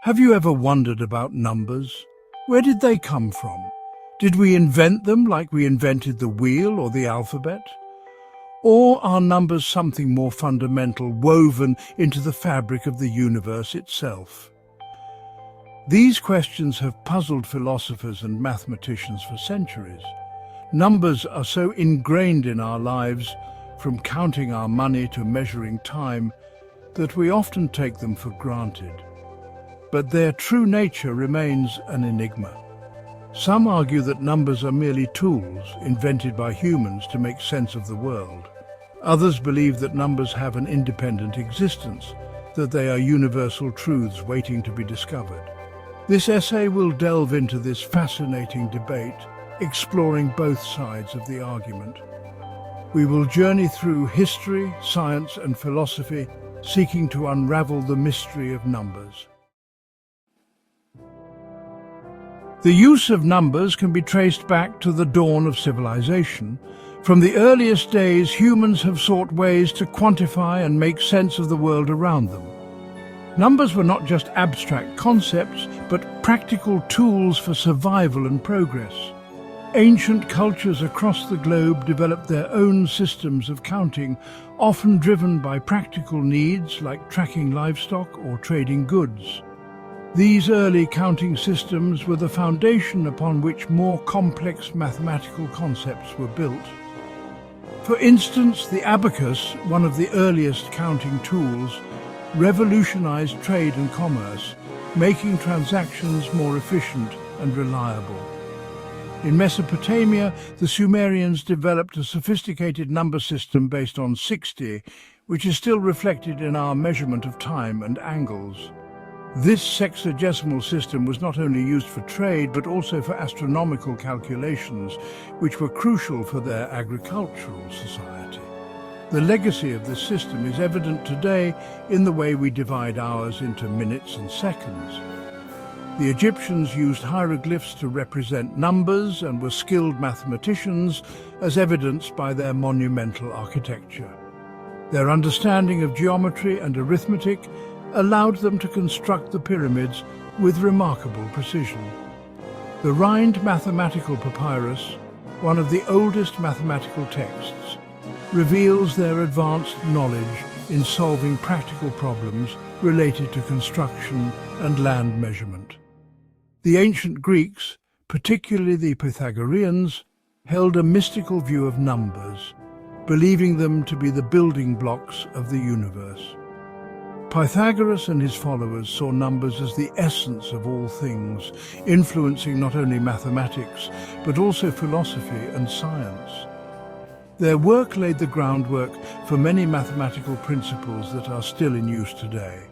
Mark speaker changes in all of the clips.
Speaker 1: Have you ever wondered about numbers? Where did they come from? Did we invent them like we invented the wheel or the alphabet? Or are numbers something more fundamental, woven into the fabric of the universe itself? These questions have puzzled philosophers and mathematicians for centuries. Numbers are so ingrained in our lives, from counting our money to measuring time, that we often take them for granted. But their true nature remains an enigma. Some argue that numbers are merely tools invented by humans to make sense of the world. Others believe that numbers have an independent existence, that they are universal truths waiting to be discovered. This essay will delve into this fascinating debate, exploring both sides of the argument. We will journey through history, science, and philosophy, seeking to unravel the mystery of numbers. The use of numbers can be traced back to the dawn of civilization. From the earliest days, humans have sought ways to quantify and make sense of the world around them. Numbers were not just abstract concepts, but practical tools for survival and progress. Ancient cultures across the globe developed their own systems of counting, often driven by practical needs like tracking livestock or trading goods. These early counting systems were the foundation upon which more complex mathematical concepts were built. For instance, the abacus, one of the earliest counting tools, revolutionized trade and commerce, making transactions more efficient and reliable. In Mesopotamia, the Sumerians developed a sophisticated number system based on 60, which is still reflected in our measurement of time and angles. This sexagesimal system was not only used for trade, but also for astronomical calculations, which were crucial for their agricultural society. The legacy of this system is evident today in the way we divide hours into minutes and seconds. The Egyptians used hieroglyphs to represent numbers and were skilled mathematicians, as evidenced by their monumental architecture. Their understanding of geometry and arithmetic allowed them to construct the pyramids with remarkable precision. The Rhind Mathematical Papyrus, one of the oldest mathematical texts, reveals their advanced knowledge in solving practical problems related to construction and land measurement. The ancient Greeks, particularly the Pythagoreans, held a mystical view of numbers, believing them to be the building blocks of the universe. Pythagoras and his followers saw numbers as the essence of all things, influencing not only mathematics, but also philosophy and science. Their work laid the groundwork for many mathematical principles that are still in use today.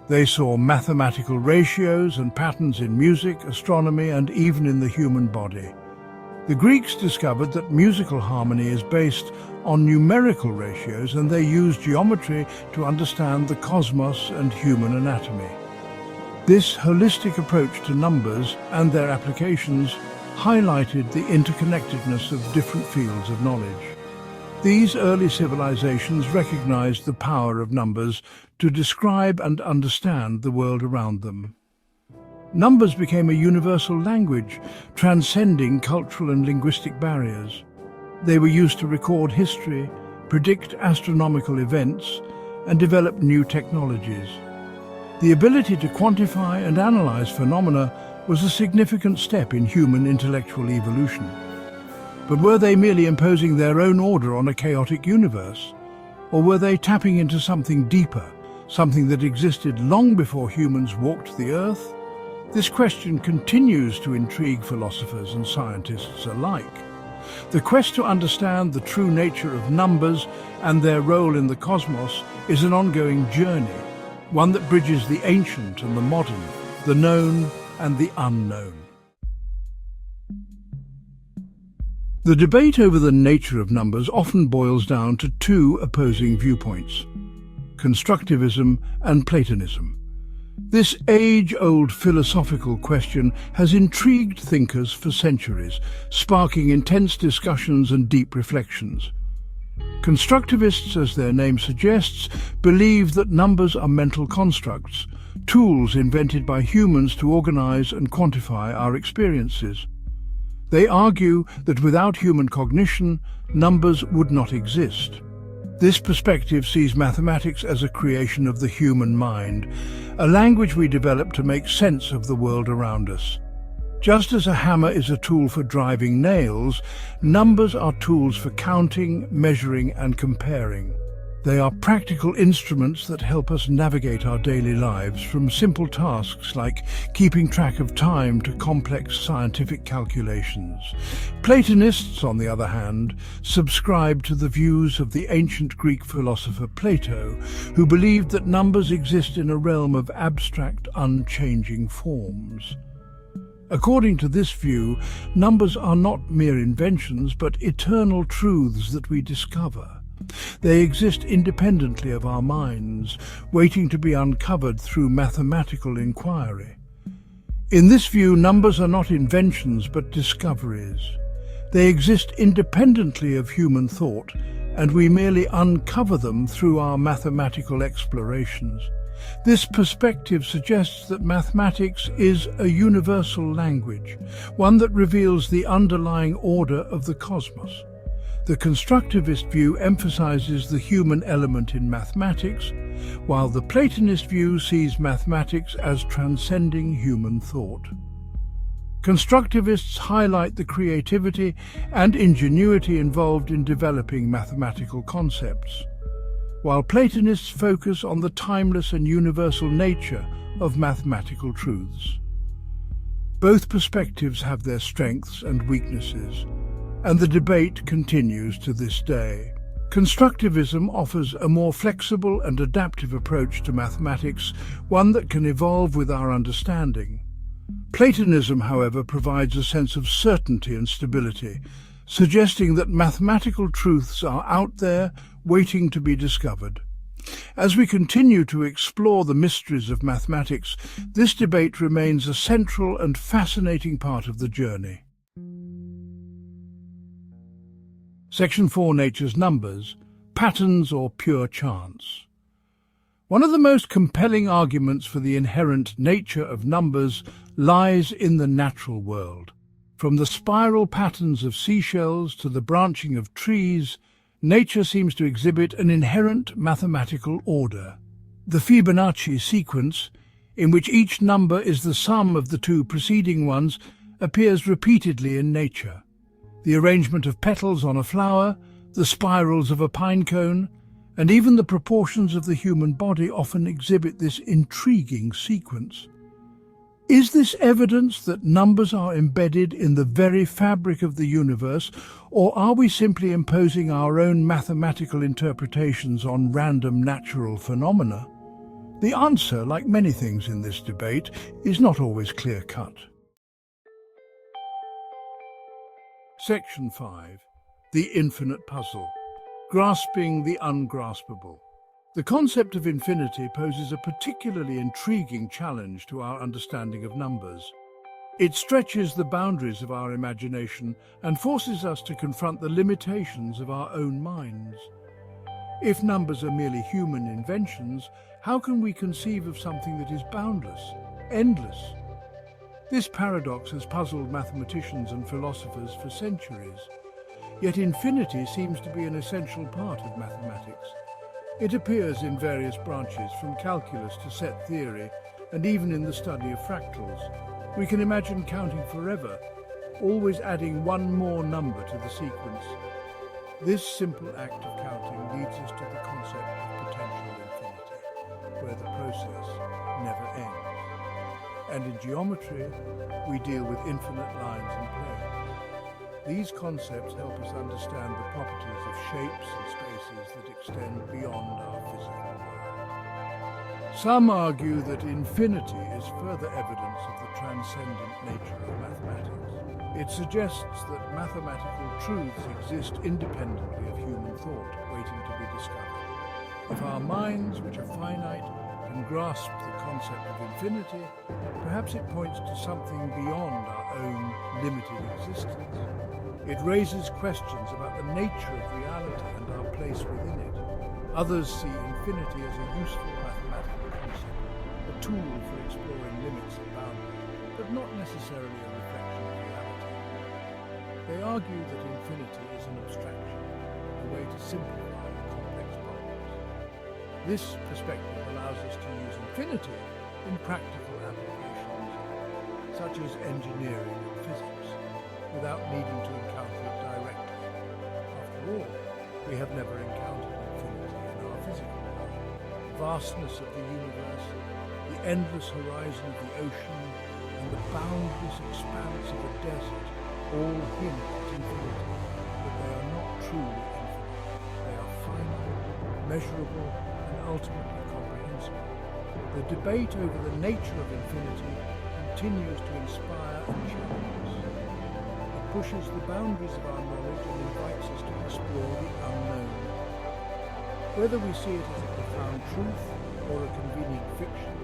Speaker 1: They saw mathematical ratios and patterns in music, astronomy, and even in the human body. The Greeks discovered that musical harmony is based on numerical ratios, and they used geometry to understand the cosmos and human anatomy. This holistic approach to numbers and their applications highlighted the interconnectedness of different fields of knowledge. These early civilizations recognized the power of numbers to describe and understand the world around them. Numbers became a universal language, transcending cultural and linguistic barriers. They were used to record history, predict astronomical events, and develop new technologies. The ability to quantify and analyze phenomena was a significant step in human intellectual evolution. But were they merely imposing their own order on a chaotic universe? Or were they tapping into something deeper, something that existed long before humans walked the earth? This question continues to intrigue philosophers and scientists alike. The quest to understand the true nature of numbers and their role in the cosmos is an ongoing journey, one that bridges the ancient and the modern, the known and the unknown. The debate over the nature of numbers often boils down to two opposing viewpoints: constructivism and Platonism. This age-old philosophical question has intrigued thinkers for centuries, sparking intense discussions and deep reflections. Constructivists, as their name suggests, believe that numbers are mental constructs, tools invented by humans to organize and quantify our experiences. They argue that without human cognition, numbers would not exist. This perspective sees mathematics as a creation of the human mind, a language we develop to make sense of the world around us. Just as a hammer is a tool for driving nails, numbers are tools for counting, measuring, and comparing. They are practical instruments that help us navigate our daily lives, from simple tasks like keeping track of time to complex scientific calculations. Platonists, on the other hand, subscribe to the views of the ancient Greek philosopher Plato, who believed that numbers exist in a realm of abstract, unchanging forms. According to this view, numbers are not mere inventions, but eternal truths that we discover. They exist independently of our minds, waiting to be uncovered through mathematical inquiry. In this view, numbers are not inventions but discoveries. They exist independently of human thought, and we merely uncover them through our mathematical explorations. This perspective suggests that mathematics is a universal language, one that reveals the underlying order of the cosmos. The constructivist view emphasizes the human element in mathematics, while the Platonist view sees mathematics as transcending human thought. Constructivists highlight the creativity and ingenuity involved in developing mathematical concepts, while Platonists focus on the timeless and universal nature of mathematical truths. Both perspectives have their strengths and weaknesses, and the debate continues to this day. Constructivism offers a more flexible and adaptive approach to mathematics, one that can evolve with our understanding. Platonism, however, provides a sense of certainty and stability, suggesting that mathematical truths are out there, waiting to be discovered. As we continue to explore the mysteries of mathematics, this debate remains a central and fascinating part of the journey. Section 4, Nature's Numbers, Patterns or Pure Chance. One of the most compelling arguments for the inherent nature of numbers lies in the natural world. From the spiral patterns of seashells to the branching of trees, nature seems to exhibit an inherent mathematical order. The Fibonacci sequence, in which each number is the sum of the two preceding ones, appears repeatedly in nature. The arrangement of petals on a flower, the spirals of a pine cone, and even the proportions of the human body often exhibit this intriguing sequence. Is this evidence that numbers are embedded in the very fabric of the universe, or are we simply imposing our own mathematical interpretations on random natural phenomena? The answer, like many things in this debate, is not always clear-cut. Section 5. The Infinite Puzzle. Grasping the Ungraspable. The concept of infinity poses a particularly intriguing challenge to our understanding of numbers. It stretches the boundaries of our imagination and forces us to confront the limitations of our own minds. If numbers are merely human inventions, how can we conceive of something that is boundless, endless? This paradox has puzzled mathematicians and philosophers for centuries. Yet infinity seems to be an essential part of mathematics. It appears in various branches, from calculus to set theory, and even in the study of fractals. We can imagine counting forever, always adding one more number to the sequence. This simple act of counting leads us to the concept of potential infinity, where the process never ends. And in geometry, we deal with infinite lines and planes. These concepts help us understand the properties of shapes and spaces that extend beyond our physical world. Some argue that infinity is further evidence of the transcendent nature of mathematics. It suggests that mathematical truths exist independently of human thought, waiting to be discovered. If our minds, which are finite, can grasp the concept of infinity, perhaps it points to something beyond our own limited existence. It raises questions about the nature of reality and our place within it. Others see infinity as a useful mathematical concept, a tool for exploring limits and boundaries, but not necessarily a reflection of reality. They argue that infinity is an abstraction, a way to simplify complex problems. This perspective allows us to use infinity in practical applications, such as engineering and physics, without needing to encounter it directly. After all, we have never encountered infinity in our physical world. The vastness of the universe, the endless horizon of the ocean, and the boundless expanse of a desert all hint at infinity, but they are not truly infinite. They are finite, measurable, and ultimately comprehensible. The debate over the nature of infinity continues to inspire and challenge us. It pushes the boundaries of our knowledge and invites us to explore the unknown. Whether we see it as a profound truth or a convenient fiction,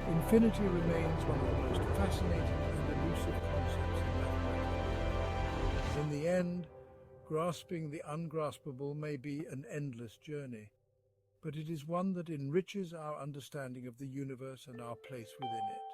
Speaker 1: infinity remains one of the most fascinating and elusive concepts in mathematics. In the end, grasping the ungraspable may be an endless journey, but it is one that enriches our understanding of the universe and our place within it.